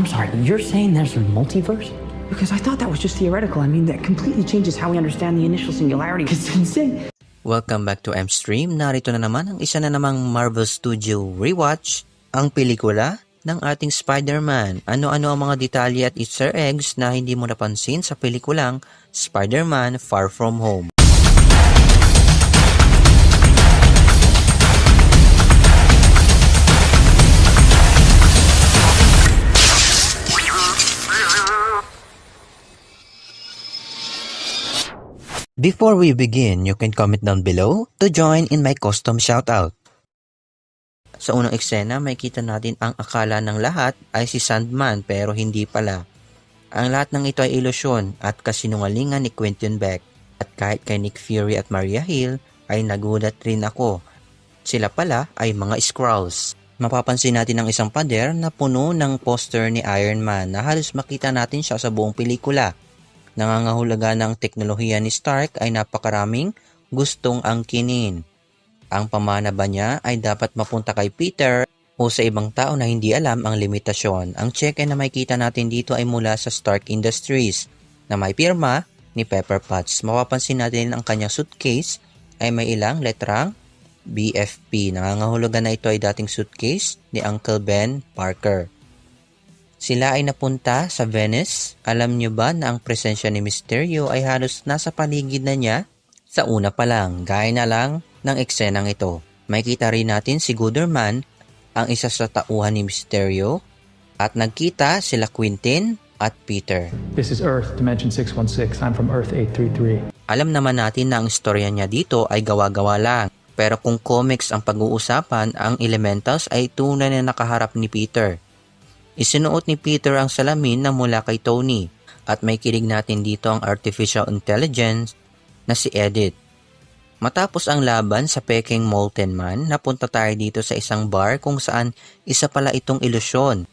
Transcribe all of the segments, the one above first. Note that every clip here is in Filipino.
I'm sorry, you're saying there's a multiverse? Because I thought that was just theoretical. I mean, that completely changes how we understand the initial singularity. It's insane. Welcome back to M-Stream. Narito na naman ang isa na namang Marvel Studio rewatch, ang pelikula ng ating Spider-Man. Ano-ano ang mga detalye at Easter eggs na hindi mo napansin sa pelikulang Spider-Man Far From Home. Before we begin, you can comment down below to join in my custom shoutout. Sa unang eksena, makikita natin ang akala ng lahat ay si Sandman pero hindi pala. Ang lahat ng ito ay ilusyon at kasinungalingan ni Quentin Beck. At kahit kay Nick Fury at Maria Hill ay nagulat rin ako. Sila pala ay mga Skrulls. Mapapansin natin ang isang pader na puno ng poster ni Iron Man na halos makita natin siya sa buong pelikula. Nangangahulugan ng teknolohiya ni Stark ay napakaraming gustong angkinin. Ang pamana ba niya ay dapat mapunta kay Peter o sa ibang tao na hindi alam ang limitasyon. Ang check na makikita natin dito ay mula sa Stark Industries na may pirma ni Pepper Potts. Mapapansin natin ang kanyang suitcase ay may ilang letrang BFP. Nangangahulugan na ito ay dating suitcase ni Uncle Ben Parker. Sila ay napunta sa Venice. Alam niyo ba na ang presensya ni Mysterio ay halos nasa paligid na niya? Sa una pa lang, gaya na lang ng eksenang ito. Makikita rin natin si Gooderman, ang isa sa tauhan ni Mysterio, at nagkita sila Quentin at Peter. This is Earth, Dimension 616. I'm from Earth 833. Alam naman natin na ang istorya niya dito ay gawa-gawa lang. Pero kung comics ang pag-uusapan, ang Elementals ay tunay na nakaharap ni Peter. Isinuot ni Peter ang salamin na mula kay Tony at may kilig natin dito ang artificial intelligence na si Edith. Matapos ang laban sa Peking Molten Man, napunta tayo dito sa isang bar kung saan isa pala itong ilusyon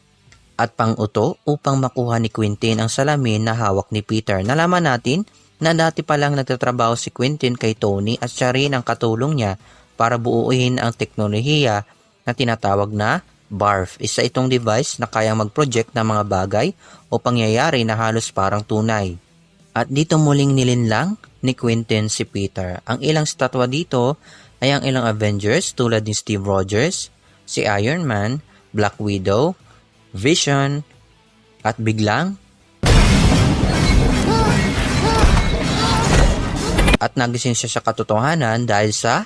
at pang-uto upang makuha ni Quentin ang salamin na hawak ni Peter. Nalaman natin na dati palang nagtatrabaho si Quentin kay Tony at siya rin ang katulong niya para buuin ang teknolohiya na tinatawag na BARF. Isa itong device na kayang mag-project ng mga bagay o pangyayari na halos parang tunay. At dito muling nilinlang ni Quentin si Peter. Ang ilang statwa dito ay ang ilang Avengers tulad ni Steve Rogers, si Iron Man, Black Widow, Vision, at biglang at nagising siya sa katotohanan dahil sa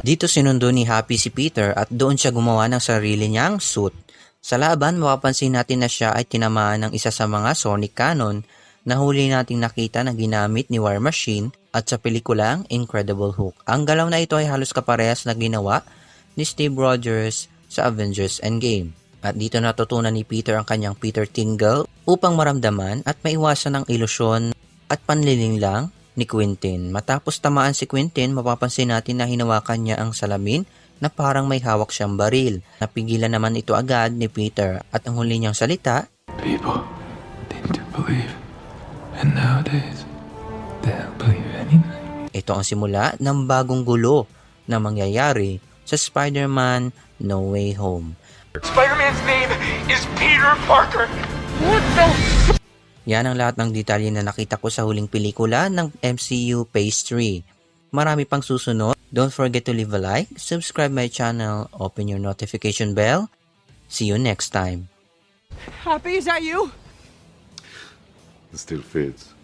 dito sinundo ni Happy si Peter at doon siya gumawa ng sarili niyang suit. Sa laban, mapapansin natin na siya ay tinamaan ng isa sa mga sonic cannon na huli nating nakita na ginamit ni War Machine at sa pelikulang Incredible Hulk. Ang galaw na ito ay halos kaparehas na ginawa ni Steve Rogers sa Avengers Endgame. At dito natutunan ni Peter ang kanyang Peter Tingle upang maramdaman at maiwasan ang ilusyon at panlilinglang ni Quentin. Matapos tamaan si Quentin, mapapansin natin na hinawakan niya ang salamin na parang may hawak siyang baril. Napigilan naman ito agad ni Peter at ang huli niyang salita, People tend to believe, and nowadays, they'll believe anything. ito ang simula ng bagong gulo na mangyayari sa Spider-Man No Way Home. Spider-Man's name is Peter Parker. What the Yan ang lahat ng detalye na nakita ko sa huling pelikula ng MCU Phase 3. Marami pang susunod. Don't forget to leave a like, subscribe my channel, open your notification bell. See you next time. Happy, is that you? It still fits.